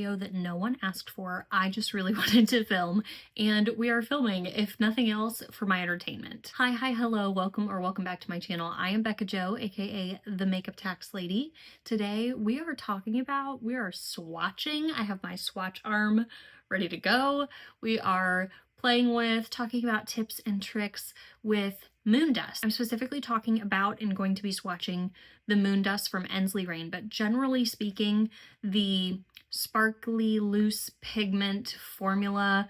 video that no one asked for. I just really wanted to film, and we are filming, if nothing else, for my entertainment. Hi, hello, welcome back to my channel. I am Bekah Jo, aka the Makeup Tax Lady. Today we are swatching. I have my swatch arm ready to go. We are playing with, talking about tips and tricks with moon dust. I'm specifically talking about and going to be swatching the moon dust from Ensley Rain, but generally speaking, the sparkly loose pigment formula,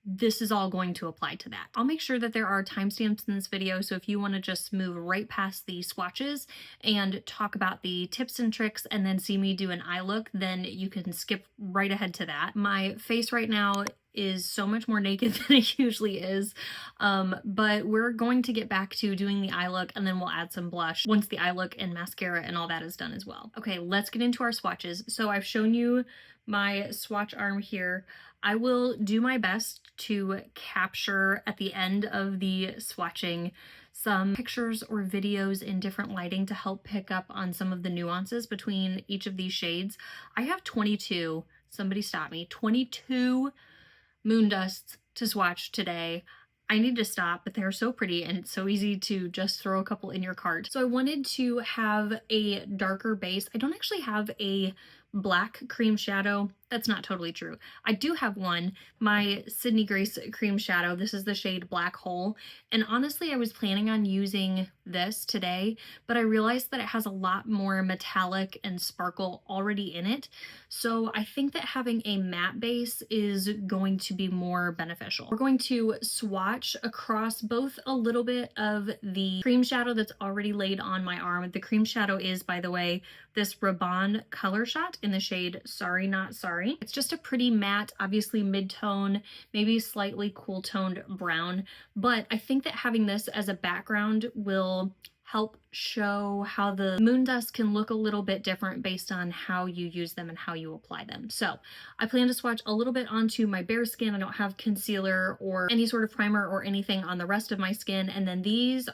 this is all going to apply to that. I'll make sure that there are timestamps in this video, so if you want to just move right past the swatches and talk about the tips and tricks and then see me do an eye look, then you can skip right ahead to that. My face right now is so much more naked than it usually is, but we're going to get back to doing the eye look and then we'll add some blush once the eye look and mascara and all that is done as well. Okay, let's get into our swatches. So I've shown you my swatch arm here. I will do my best to capture at the end of the swatching some pictures or videos in different lighting to help pick up on some of the nuances between each of these shades. I have 22, somebody stop me, 22 moon dusts to swatch today. I need to stop, but they're so pretty and it's so easy to just throw a couple in your cart. So I wanted to have a darker base. I don't actually have a black cream shadow. That's not totally true. I do have one, my Sydney Grace cream shadow. This is the shade Black Hole. And honestly, I was planning on using this today, but I realized that it has a lot more metallic and sparkle already in it. So I think that having a matte base is going to be more beneficial. We're going to swatch across both a little bit of the cream shadow that's already laid on my arm. The cream shadow is, by the way, this Rabanne color shot in the shade Sorry Not Sorry. It's just a pretty matte, obviously mid-tone, maybe slightly cool-toned brown, but I think that having this as a background will help show how the moon dust can look a little bit different based on how you use them and how you apply them. So I plan to swatch a little bit onto my bare skin. I don't have concealer or any sort of primer or anything on the rest of my skin, and then these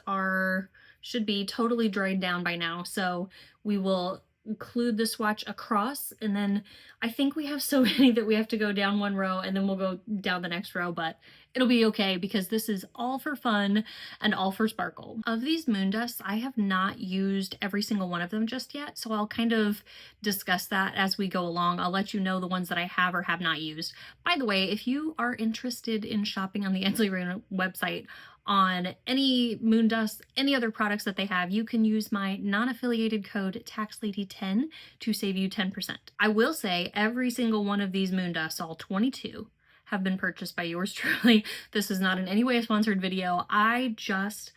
should be totally dried down by now, so we will include the swatch across, and then I think we have so many that we have to go down one row and then we'll go down the next row, but it'll be okay because this is all for fun and all for sparkle. Of these moon dusts, I have not used every single one of them just yet, so I'll kind of discuss that as we go along. I'll let you know the ones that I have or have not used. By the way, if you are interested in shopping on the Ensley Rain website on any moon dust, any other products that they have, you can use my non-affiliated code TAXLADY10 to save you 10%. I will say every single one of these moon dusts, all 22, have been purchased by yours truly. This is not in any way a sponsored video. I just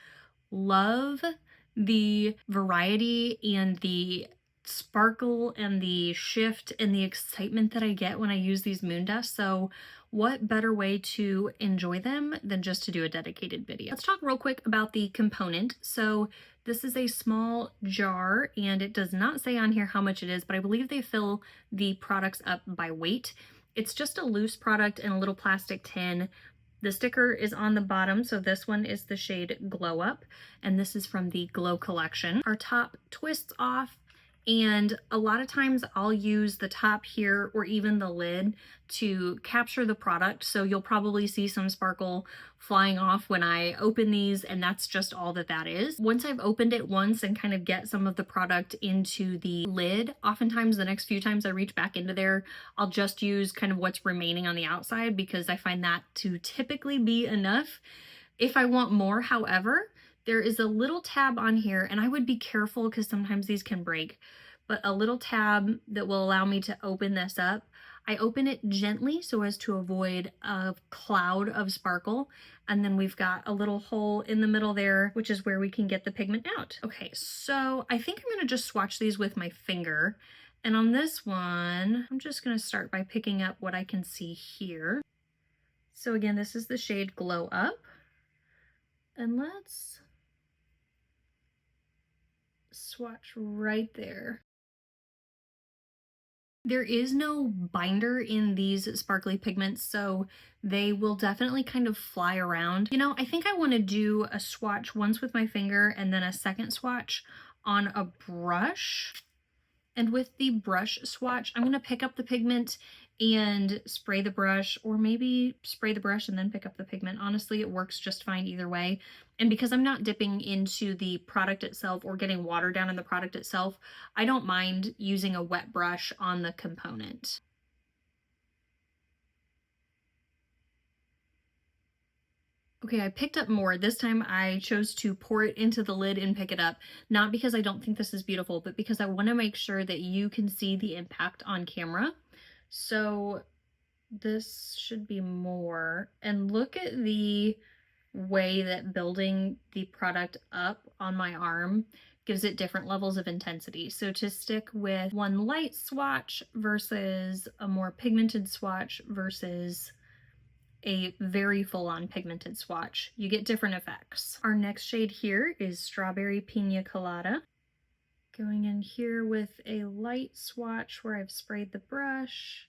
love the variety and the sparkle and the shift and the excitement that I get when I use these moon dusts. So what better way to enjoy them than just to do a dedicated video? Let's talk real quick about the component. So this is a small jar and it does not say on here how much it is, but I believe they fill the products up by weight. It's just a loose product in a little plastic tin. The sticker is on the bottom, so this one is the shade Glow Up, and this is from the Glow collection. Our top twists off, and a lot of times I'll use the top here or even the lid to capture the product, so you'll probably see some sparkle flying off when I open these, and that's just all that is. Once I've opened it once and kind of get some of the product into the lid, oftentimes the next few times I reach back into there, I'll just use kind of what's remaining on the outside because I find that to typically be enough. If I want more, however, there is a little tab on here, and I would be careful because sometimes these can break, but a little tab that will allow me to open this up. I open it gently so as to avoid a cloud of sparkle, and then we've got a little hole in the middle there, which is where we can get the pigment out. Okay, so I think I'm gonna just swatch these with my finger, and on this one, I'm just gonna start by picking up what I can see here. So again, this is the shade Glow Up, and let's swatch right there. There is no binder in these sparkly pigments, so they will definitely kind of fly around. You know, I think I want to do a swatch once with my finger and then a second swatch on a brush. And with the brush swatch, I'm going to pick up the pigment and spray the brush, or maybe spray the brush and then pick up the pigment. Honestly, it works just fine either way. And because I'm not dipping into the product itself or getting water down in the product itself, I don't mind using a wet brush on the component. Okay, I picked up more. This time I chose to pour it into the lid and pick it up, not because I don't think this is beautiful, but because I want to make sure that you can see the impact on camera. So this should be more. And look at the way that building the product up on my arm gives it different levels of intensity. So to stick with one light swatch versus a more pigmented swatch versus a very full-on pigmented swatch, you get different effects. Our next shade here is Strawberry Pina Colada. Going in here with a light swatch where I've sprayed the brush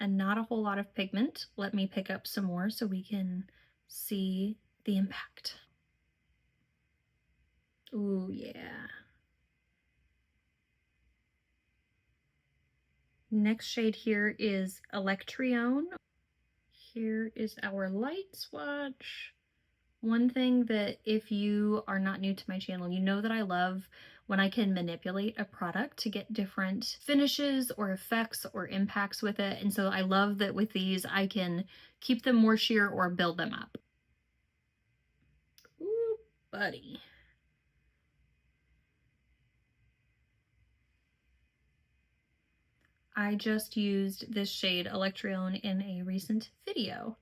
and not a whole lot of pigment. Let me pick up some more so we can see the impact. Ooh, yeah. Next shade here is Electryone. Here is our light swatch. One thing that, if you are not new to my channel, you know that I love when I can manipulate a product to get different finishes or effects or impacts with it. And so I love that with these, I can keep them more sheer or build them up. Ooh, buddy. I just used this shade Electryone in a recent video,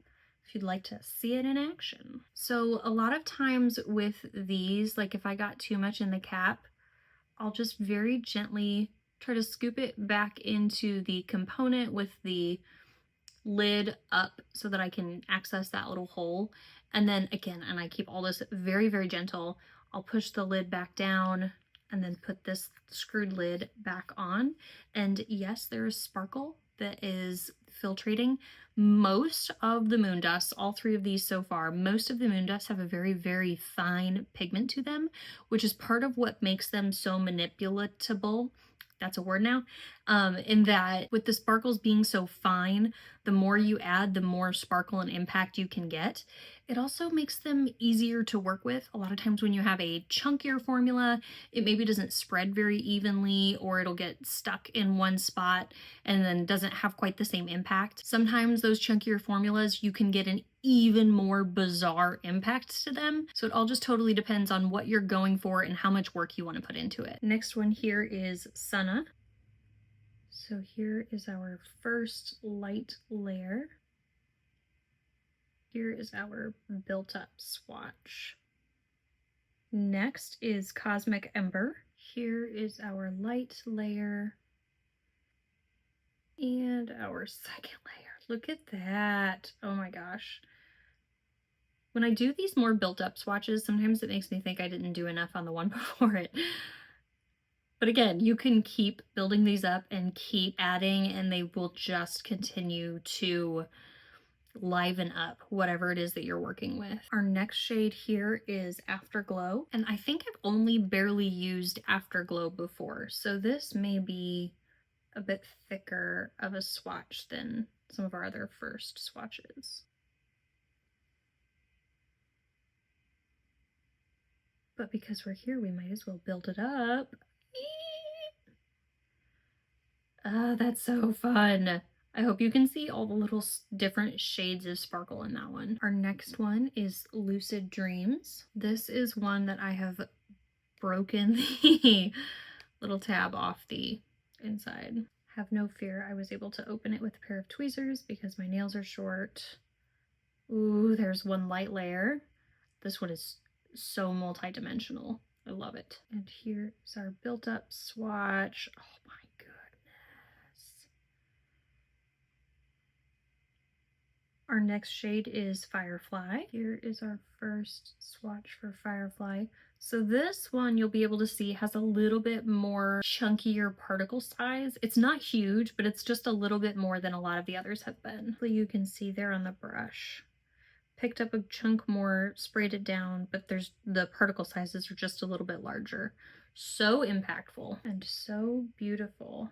if you'd like to see it in action. So a lot of times with these, like if I got too much in the cap, I'll just very gently try to scoop it back into the component with the lid up so that I can access that little hole. And then again, and I keep all this very, very gentle, I'll push the lid back down and then put this screwed lid back on. And yes, there is sparkle that is filtrating. Most of the moon dusts, all three of these so far, most of the moon dusts have a very, very fine pigment to them, which is part of what makes them so manipulatable. That's a word now. In that with the sparkles being so fine, the more you add, the more sparkle and impact you can get. It also makes them easier to work with. A lot of times when you have a chunkier formula, it maybe doesn't spread very evenly, or it'll get stuck in one spot and then doesn't have quite the same impact. Sometimes those chunkier formulas, you can get an even more bizarre impact to them. So it all just totally depends on what you're going for and how much work you want to put into it. Next one here is Sunna. So here is our first light layer. Here is our built up swatch. Next is Cosmic Ember. Here is our light layer and our second layer. Look at that. Oh my gosh. When I do these more built up swatches, sometimes it makes me think I didn't do enough on the one before it. But again, you can keep building these up and keep adding, and they will just continue to liven up whatever it is that you're working with. Our next shade here is Afterglow, and I think I've only barely used Afterglow before, so this may be a bit thicker of a swatch than some of our other first swatches. But because we're here, we might as well build it up. Ah, that's so fun. I hope you can see all the little different shades of sparkle in that one. Our next one is Lucid Dreams. This is one that I have broken the little tab off the inside. Have no fear, I was able to open it with a pair of tweezers because my nails are short. Ooh, there's one light layer. This one is so multi-dimensional. I love it. And here is our built up swatch. Oh my goodness. Our next shade is Firefly. Here is our first swatch for Firefly. So this one you'll be able to see has a little bit more chunkier particle size. It's not huge, but it's just a little bit more than a lot of the others have been. Hopefully you can see there on the brush. Picked up a chunk more, sprayed it down, but the particle sizes are just a little bit larger. So impactful and so beautiful.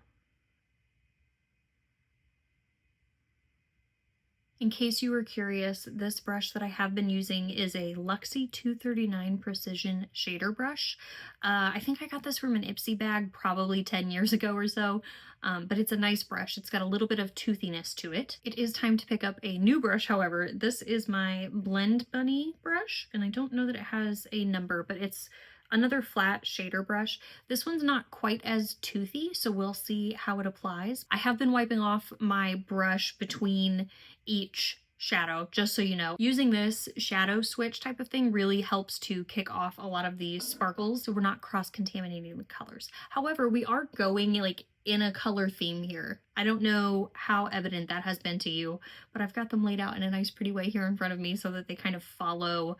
In case you were curious, this brush that I have been using is a Luxie 239 Precision Shader Brush. I think I got this from an Ipsy bag probably 10 years ago or so, but it's a nice brush. It's got a little bit of toothiness to it. It is time to pick up a new brush, however. This is my Blend Bunny brush, and I don't know that it has a number, but it's another flat shader brush. This one's not quite as toothy, so we'll see how it applies. I have been wiping off my brush between each shadow, just so you know. Using this shadow switch type of thing really helps to kick off a lot of these sparkles, so we're not cross-contaminating the colors. However, we are going like in a color theme here. I don't know how evident that has been to you, but I've got them laid out in a nice pretty way here in front of me so that they kind of follow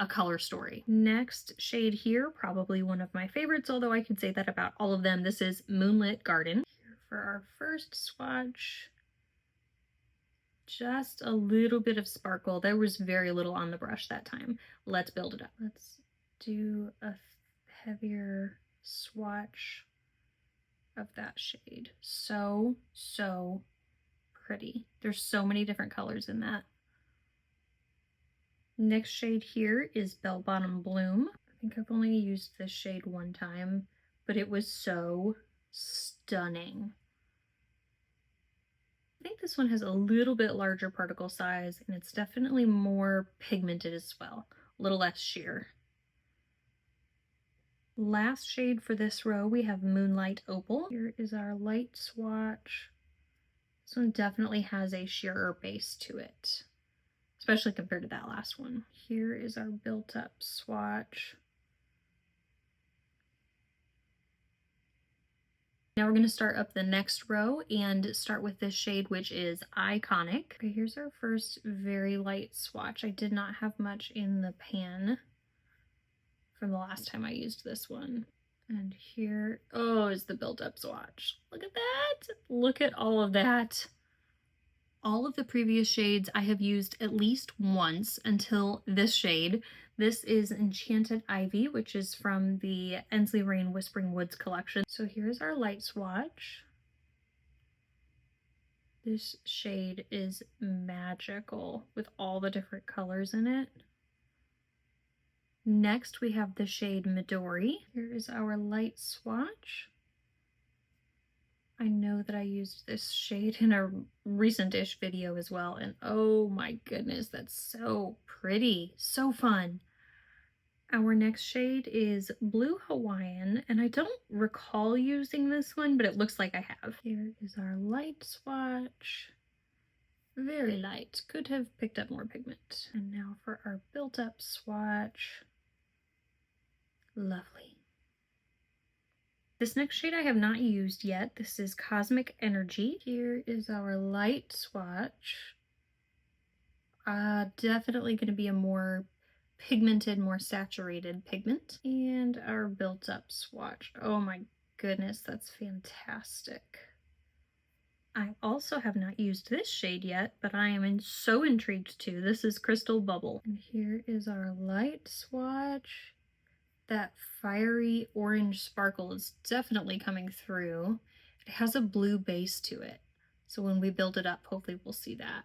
a color story. Next shade here, probably one of my favorites, although I can say that about all of them. This is Moonlit Garden. Here for our first swatch, just a little bit of sparkle. There was very little on the brush that time. Let's build it up. Let's do a heavier swatch of that shade. So pretty. There's so many different colors in that. Next shade here is Bellbottom Bloom. I think I've only used this shade one time, but it was so stunning. I think this one has a little bit larger particle size, and it's definitely more pigmented as well, a little less sheer. Last shade for this row, we have Moonlight Opal. Here is our light swatch. This one definitely has a sheerer base to it, especially compared to that last one. Here is our built up swatch. Now we're going to start up the next row and start with this shade, which is Eyeconic. Okay, here's our first very light swatch. I did not have much in the pan from the last time I used this one. And here, oh, is the built up swatch. Look at that. Look at all of that. All of the previous shades I have used at least once until this shade. This is Enchanted Ivy, which is from the Ensley Rain Whispering Woods collection. So here's our light swatch. This shade is magical with all the different colors in it. Next we have the shade Midori. Here is our light swatch. I know that I used this shade in a recent-ish video as well, and oh my goodness, that's so pretty, so fun. Our next shade is Blue Hawaiian, and I don't recall using this one, but it looks like I have. Here is our light swatch. Very light, could have picked up more pigment. And now for our built-up swatch. Lovely. This next shade I have not used yet. This is Cosmic Energy. Here is our light swatch. Definitely going to be a more pigmented, more saturated pigment. And our built up swatch. Oh my goodness, that's fantastic. I also have not used this shade yet, but I am so intrigued too. This is Crystal Bubble. And here is our light swatch. That fiery orange sparkle is definitely coming through. It has a blue base to it, so when we build it up, hopefully we'll see that.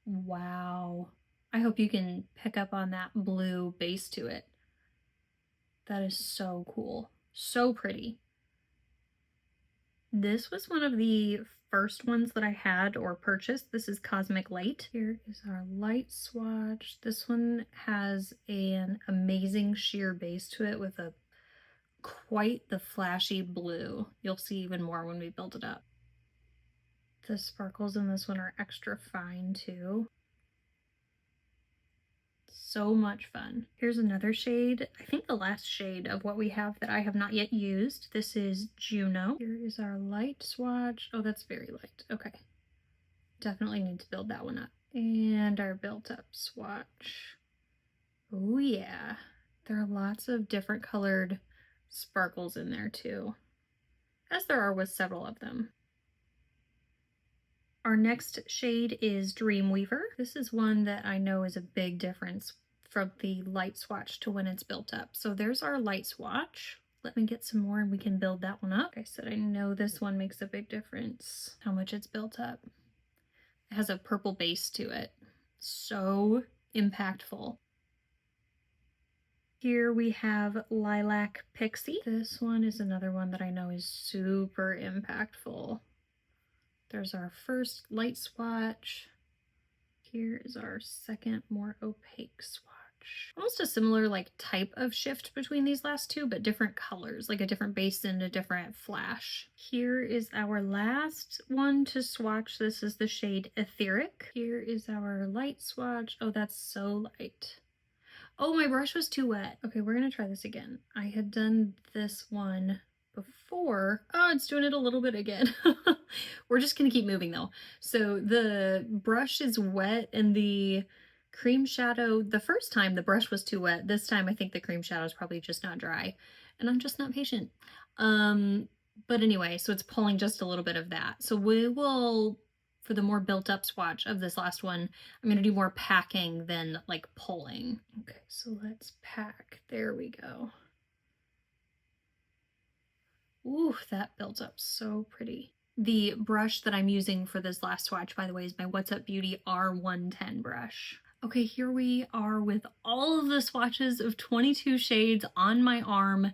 Wow. I hope you can pick up on that blue base to it. That is so cool. So pretty. This was one of the first ones that I had or purchased. This is Cosmic Light. Here is our light swatch. This one has an amazing sheer base to it with a quite the flashy blue. You'll see even more when we build it up. The sparkles in this one are extra fine too. So much fun. Here's another shade, I think the last shade of what we have that I have not yet used. This is Juno. Here is our light swatch. Oh, that's very light. Okay. Definitely need to build that one up. And our built up swatch. Oh yeah. There are lots of different colored sparkles in there too, as there are with several of them. Our next shade is Dreamweaver. This is one that I know is a big difference from the light swatch to when it's built up. So there's our light swatch. Let me get some more and we can build that one up. Like I said, I know this one makes a big difference, how much it's built up. It has a purple base to it. So impactful. Here we have Lilac Pixie. This one is another one that I know is super impactful. There's our first light swatch. Here is our second, more opaque swatch. Almost a similar like type of shift between these last two, but different colors, like a different base and a different flash. Here is our last one to swatch. This is the shade Etheric. Here is our light swatch. Oh, that's so light. Oh, my brush was too wet. Okay, we're gonna try this again. I had done this one before. Oh, it's doing it a little bit again. We're just gonna keep moving though. So the brush is wet and the cream shadow, the first time the brush was too wet. This time I think the cream shadow is probably just not dry and I'm just not patient. But anyway, so it's pulling just a little bit of that. So we will, for the more built up swatch of this last one, I'm gonna do more packing than like pulling. Okay, so let's pack. There we go. Ooh, that built up so pretty. The brush that I'm using for this last swatch, by the way, is my What's Up Beauty R110 brush. Okay, here we are with all of the swatches of 22 shades on my arm.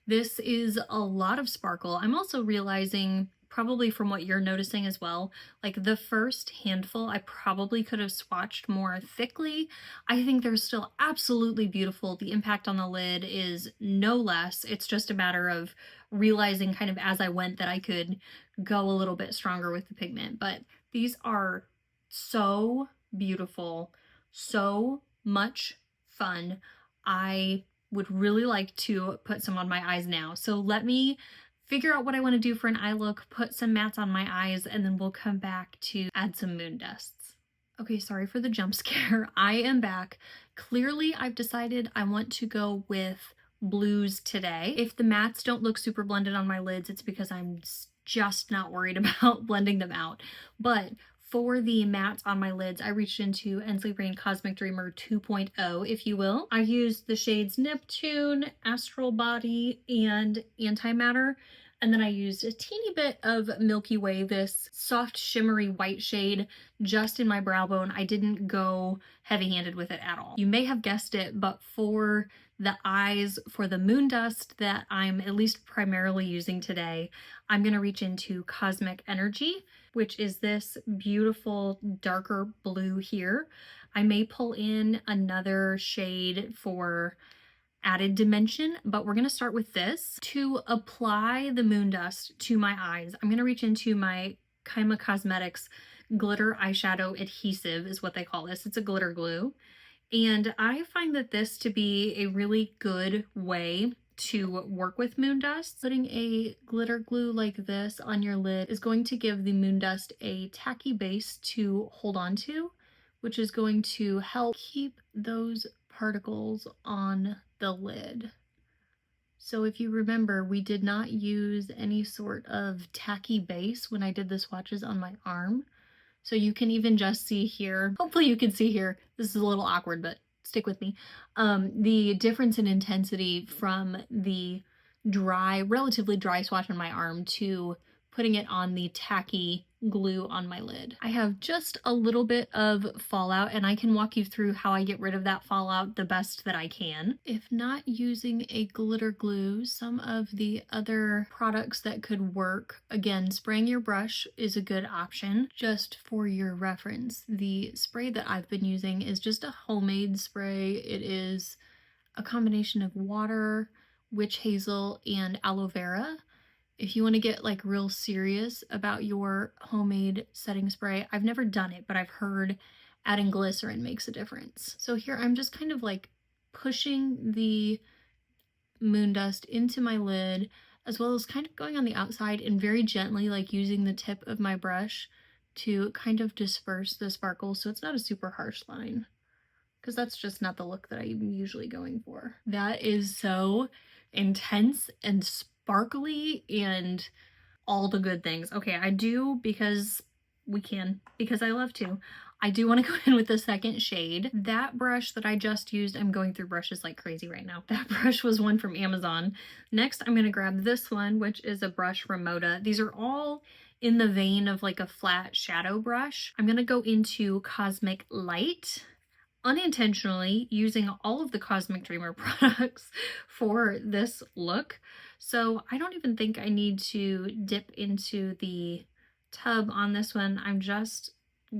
This is a lot of sparkle. I'm also realizing, probably from what you're noticing as well, like the first handful I probably could have swatched more thickly. I think they're still absolutely beautiful. The impact on the lid is no less. It's just a matter of realizing kind of as I went that I could go a little bit stronger with the pigment. But these are so beautiful, so much fun. I would really like to put some on my eyes now. So let me figure out what I want to do for an eye look, put some mattes on my eyes, and then we'll come back to add some moon dusts. Okay, sorry for the jump scare. I am back. Clearly, I've decided I want to go with blues today. If the mattes don't look super blended on my lids, it's because I'm just not worried about blending them out. But for the mattes on my lids, I reached into Ensley Rain Cosmic Dreamer 2.0, if you will. I used the shades Neptune, Astral Body, and Antimatter. And then I used a teeny bit of Milky Way, this soft shimmery white shade, just in my brow bone. I didn't go heavy-handed with it at all. You may have guessed it, but for the eyes, for the moon dust that I'm at least primarily using today, I'm gonna reach into Cosmic Energy, which is this beautiful darker blue here. I may pull in another shade for added dimension, but we're gonna start with this. To apply the moon dust to my eyes, I'm gonna reach into my Kaima Cosmetics glitter eyeshadow adhesive is what they call this. It's a glitter glue. And I find that this to be a really good way to work with moon dust. Putting a glitter glue like this on your lid is going to give the moon dust a tacky base to hold on to, which is going to help keep those particles on the lid. So if you remember, we did not use any sort of tacky base when I did the swatches on my arm. So you can even just see here, hopefully you can see here, this is a little awkward, but stick with me, the difference in intensity from the dry, relatively dry swatch on my arm to putting it on the tacky glue on my lid. I have just a little bit of fallout and I can walk you through how I get rid of that fallout the best that I can. If not using a glitter glue, some of the other products that could work, again, spraying your brush is a good option. Just for your reference, the spray that I've been using is just a homemade spray. It is a combination of water, witch hazel, and aloe vera. If you want to get like real serious about your homemade setting spray, I've never done it, but I've heard adding glycerin makes a difference. So here I'm just kind of like pushing the moon dust into my lid, as well as kind of going on the outside and very gently like using the tip of my brush to kind of disperse the sparkle so it's not a super harsh line, because that's just not the look that I'm usually going for. That is so intense and sparkly and all the good things. Okay, I do, because we can, because I love to, I do want to go in with the second shade. That brush that I just used, I'm going through brushes like crazy right now. That brush was one from Amazon. Next, I'm going to grab this one, which is a brush from Moda. These are all in the vein of like a flat shadow brush. I'm gonna go into Cosmic Light, unintentionally using all of the Cosmic Dreamer products for this look. So I don't even think I need to dip into the tub on this one. I'm just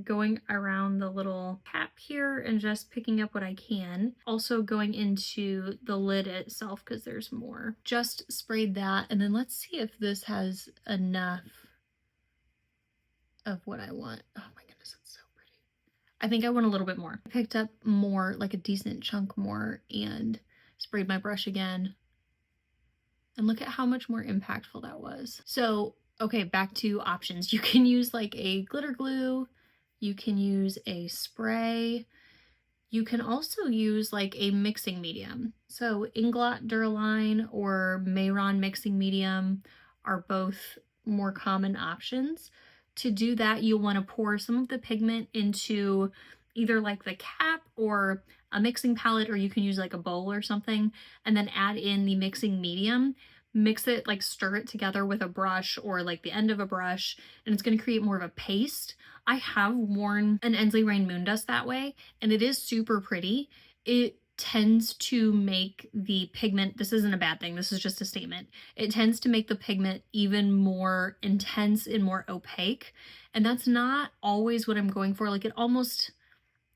going around the little cap here and just picking up what I can. Also going into the lid itself because there's more. Just sprayed that, and then let's see if this has enough of what I want. Oh my goodness, it's so pretty. I think I want a little bit more. I picked up more, like a decent chunk more, and sprayed my brush again. And look at how much more impactful that was. So, okay, back to options. You can use like a glitter glue. You can use a spray. You can also use like a mixing medium. So Inglot Duraline or Mayron mixing medium are both more common options. To do that, you'll want to pour some of the pigment into either like the cap or a mixing palette, or you can use like a bowl or something, and then add in the mixing medium. Mix it, like stir it together with a brush or like the end of a brush, and it's going to create more of a paste. I have worn an Ensley Rain Moon Dust that way, and it is super pretty. It tends to make the pigment, this isn't a bad thing, this is just a statement, it tends to make the pigment even more intense and more opaque, and that's not always what I'm going for. Like, it almost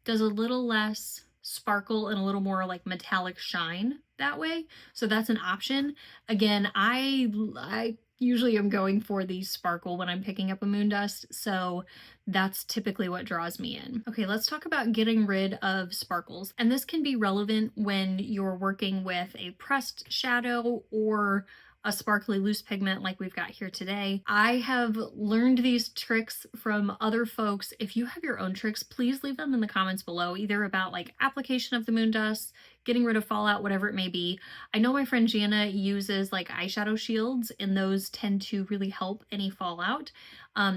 does a little less sparkle and a little more like metallic shine that way. So that's an option. Again, I usually am going for the sparkle when I'm picking up a moon dust, so that's typically what draws me in. Okay, let's talk about getting rid of sparkles. And this can be relevant when you're working with a pressed shadow or a sparkly loose pigment like we've got here today. I have learned these tricks from other folks. If you have your own tricks, please leave them in the comments below, either about like application of the moon dust, getting rid of fallout, whatever it may be. I know my friend Jana uses like eyeshadow shields, and those tend to really help any fallout.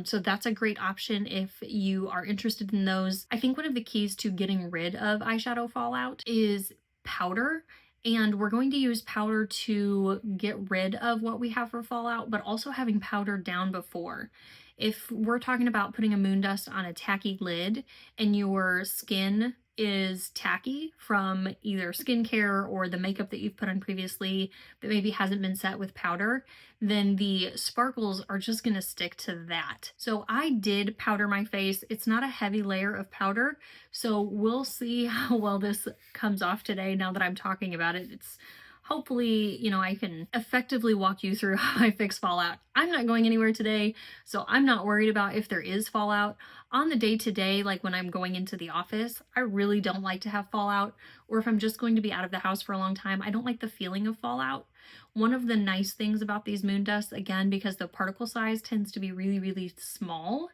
So that's a great option if you are interested in those. I think one of the keys to getting rid of eyeshadow fallout is powder. And we're going to use powder to get rid of what we have for fallout, but also having powder down before. If we're talking about putting a moon dust on a tacky lid and your skin is tacky from either skincare or the makeup that you've put on previously that maybe hasn't been set with powder, then the sparkles are just going to stick to that. So I did powder my face. It's not a heavy layer of powder, so we'll see how well this comes off today now that I'm talking about it. It's hopefully, you know, I can effectively walk you through how I fix fallout. I'm not going anywhere today, so I'm not worried about if there is fallout. On the day-to-day, like when I'm going into the office, I really don't like to have fallout, or if I'm just going to be out of the house for a long time, I don't like the feeling of fallout. One of the nice things about these moon dusts, again, because the particle size tends to be really, really small,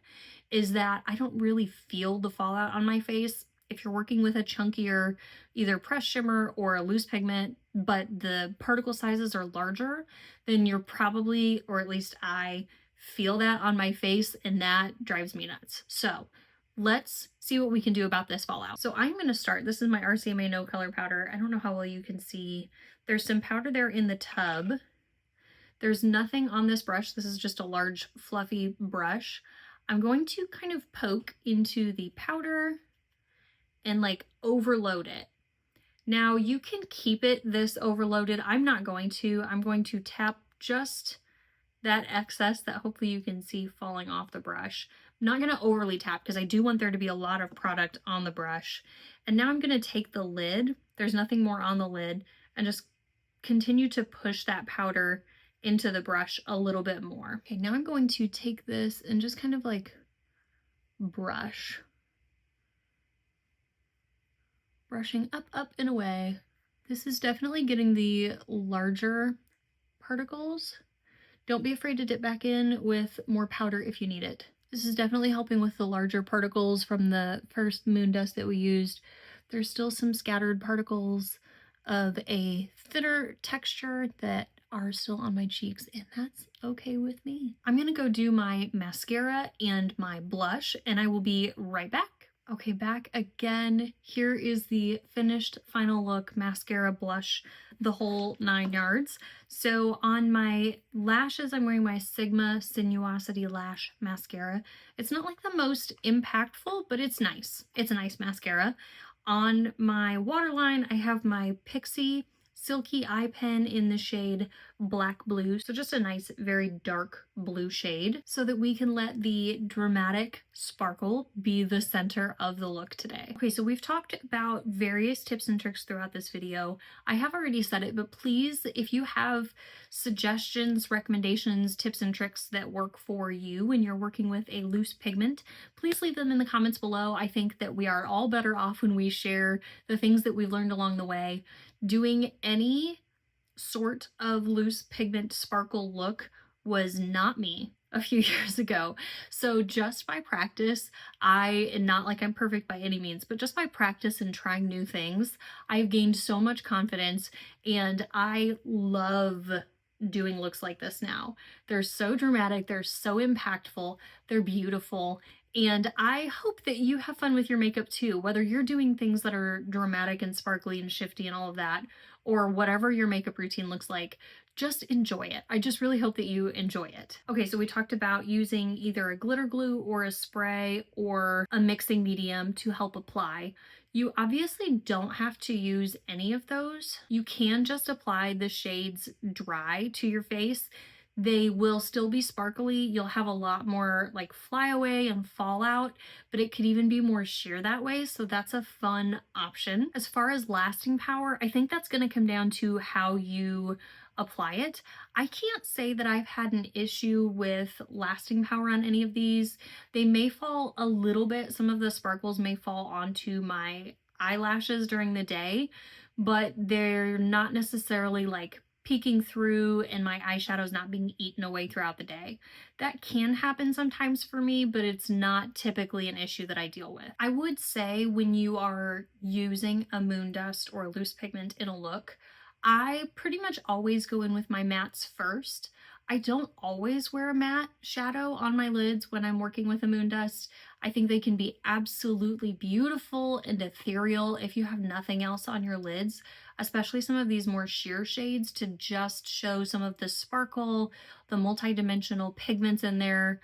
is that I don't really feel the fallout on my face. If you're working with a chunkier, either pressed shimmer or a loose pigment, but the particle sizes are larger, then you're probably, or at least I, feel that on my face, and that drives me nuts. So let's see what we can do about this fallout. So I'm going to start, this is my RCMA No Color Powder. I don't know how well you can see. There's some powder there in the tub. There's nothing on this brush. This is just a large fluffy brush. I'm going to kind of poke into the powder and like overload it. Now you can keep it this overloaded. I'm not going to. I'm going to tap just that excess that hopefully you can see falling off the brush. I'm not going to overly tap because I do want there to be a lot of product on the brush. And now I'm going to take the lid, there's nothing more on the lid, and just continue to push that powder into the brush a little bit more. Okay, now I'm going to take this and just kind of like brushing up, up, and away. This is definitely getting the larger particles. Don't be afraid to dip back in with more powder if you need it. This is definitely helping with the larger particles from the first moon dust that we used. There's still some scattered particles of a thinner texture that are still on my cheeks, and that's okay with me. I'm gonna go do my mascara and my blush, and I will be right back. Okay, back again. Here is the finished final look, mascara, blush, the whole 9 yards. So on my lashes, I'm wearing my Sigma Sinuosity Lash Mascara. It's not like the most impactful, but it's nice. It's a nice mascara. On my waterline, I have my Pixie Silky Eye Pen in the shade Black Blue. So just a nice, very dark blue shade so that we can let the dramatic sparkle be the center of the look today. Okay, so we've talked about various tips and tricks throughout this video. I have already said it, but please, if you have suggestions, recommendations, tips and tricks that work for you when you're working with a loose pigment, please leave them in the comments below. I think that we are all better off when we share the things that we've learned along the way. Doing any sort of loose pigment sparkle look was not me a few years ago. So just by practice, not like I'm perfect by any means, but just by practice and trying new things, I've gained so much confidence, and I love doing looks like this now. They're so dramatic, they're so impactful, they're beautiful, and I hope that you have fun with your makeup too, whether you're doing things that are dramatic and sparkly and shifty and all of that, or whatever your makeup routine looks like. Just enjoy it. I just really hope that you enjoy it. Okay, so we talked about using either a glitter glue or a spray or a mixing medium to help apply. You obviously don't have to use any of those. You can just apply the shades dry to your face. They will still be sparkly. You'll have a lot more like flyaway and fallout, but it could even be more sheer that way. So that's a fun option. As far as lasting power, I think that's going to come down to how you apply it. I can't say that I've had an issue with lasting power on any of these. They may fall a little bit. Some of the sparkles may fall onto my eyelashes during the day, but they're not necessarily like peeking through and my eyeshadow's not being eaten away throughout the day. That can happen sometimes for me, but it's not typically an issue that I deal with. I would say when you are using a moon dust or a loose pigment in a look, I pretty much always go in with my mattes first. I don't always wear a matte shadow on my lids when I'm working with a moon dust. I think they can be absolutely beautiful and ethereal if you have nothing else on your lids, especially some of these more sheer shades, to just show some of the sparkle, the multi-dimensional pigments in there.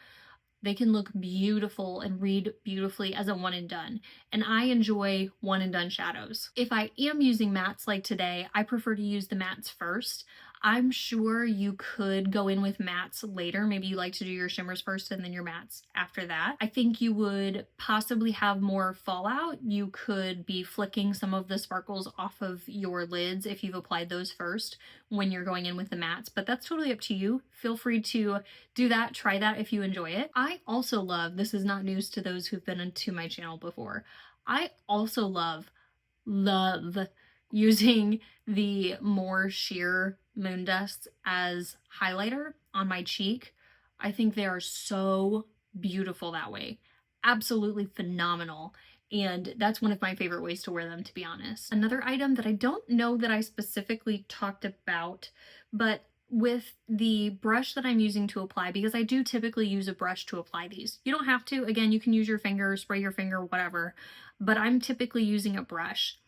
They can look beautiful and read beautifully as a one and done. And I enjoy one and done shadows. If I am using mattes like today, I prefer to use the mattes first. I'm sure you could go in with mattes later. Maybe you like to do your shimmers first and then your mattes after that. I think you would possibly have more fallout. You could be flicking some of the sparkles off of your lids if you've applied those first when you're going in with the mattes, but that's totally up to you. Feel free to do that, try that if you enjoy it. I also love, this is not news to those who've been into my channel before, I also love using the more sheer moon dusts as highlighter on my cheek. I think they are so beautiful that way. Absolutely phenomenal. And that's one of my favorite ways to wear them, to be honest. Another item that I don't know that I specifically talked about, but with the brush that I'm using to apply, because I do typically use a brush to apply these. You don't have to. Again, you can use your finger, spray your finger, whatever, but I'm typically using a brush.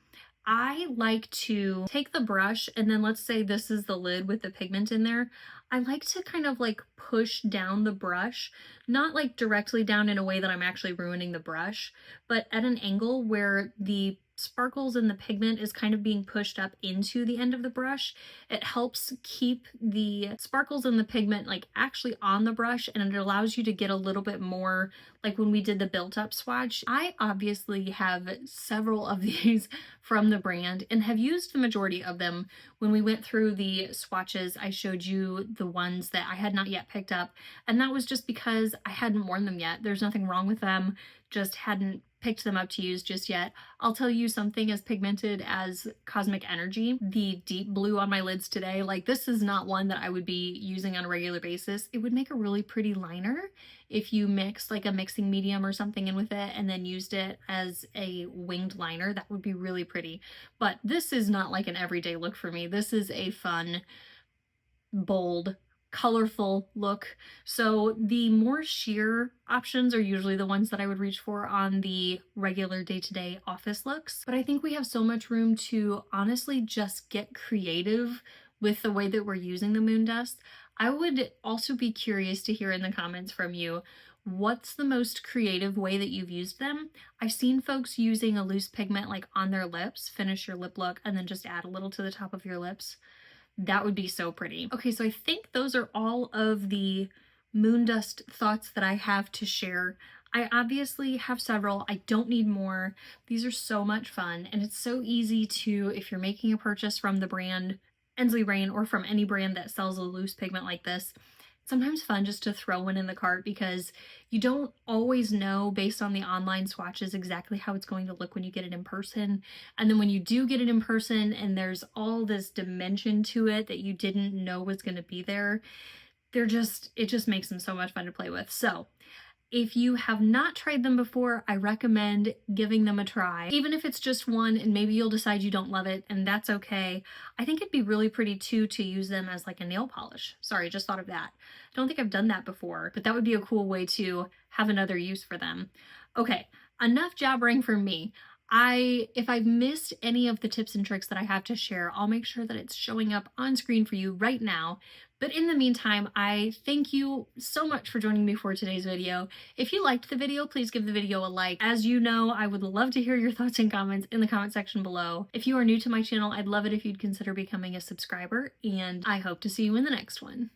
I like to take the brush, and then let's say this is the lid with the pigment in there. I like to kind of like push down the brush, not like directly down in a way that I'm actually ruining the brush, but at an angle where the sparkles and the pigment is kind of being pushed up into the end of the brush. It helps keep the sparkles and the pigment like actually on the brush, and it allows you to get a little bit more like when we did the built up swatch. I obviously have several of these from the brand and have used the majority of them. When we went through the swatches, I showed you the ones that I had not yet picked up, and that was just because I hadn't worn them yet. There's nothing wrong with them, just hadn't picked them up to use just yet. I'll tell you something as pigmented as Cosmic Energy, the deep blue on my lids today, like this is not one that I would be using on a regular basis. It would make a really pretty liner if you mixed like a mixing medium or something in with it and then used it as a winged liner. That would be really pretty. But this is not like an everyday look for me. This is a fun, bold colorful look. So the more sheer options are usually the ones that I would reach for on the regular day-to-day office looks. But I think we have so much room to honestly just get creative with the way that we're using the moon dust. I would also be curious to hear in the comments from you, what's the most creative way that you've used them? I've seen folks using a loose pigment like on their lips, finish your lip look, and then just add a little to the top of your lips. That would be so pretty. Okay, so I think those are all of the moon dust thoughts that I have to share. I obviously have several. I don't need more. These are so much fun, and it's so easy to, if you're making a purchase from the brand Ensley Rain or from any brand that sells a loose pigment like this, it's sometimes fun just to throw one in the cart because you don't always know based on the online swatches exactly how it's going to look when you get it in person. And then when you do get it in person and there's all this dimension to it that you didn't know was going to be there, it just makes them so much fun to play with. So if you have not tried them before, I recommend giving them a try. Even if it's just one and maybe you'll decide you don't love it, and that's okay. I think it'd be really pretty too to use them as like a nail polish. Sorry, just thought of that. I don't think I've done that before, but that would be a cool way to have another use for them. Okay, enough jabbering from me. If I've missed any of the tips and tricks that I have to share, I'll make sure that it's showing up on screen for you right now. But in the meantime, I thank you so much for joining me for today's video. If you liked the video, please give the video a like. As you know, I would love to hear your thoughts and comments in the comment section below. If you are new to my channel, I'd love it if you'd consider becoming a subscriber, and I hope to see you in the next one.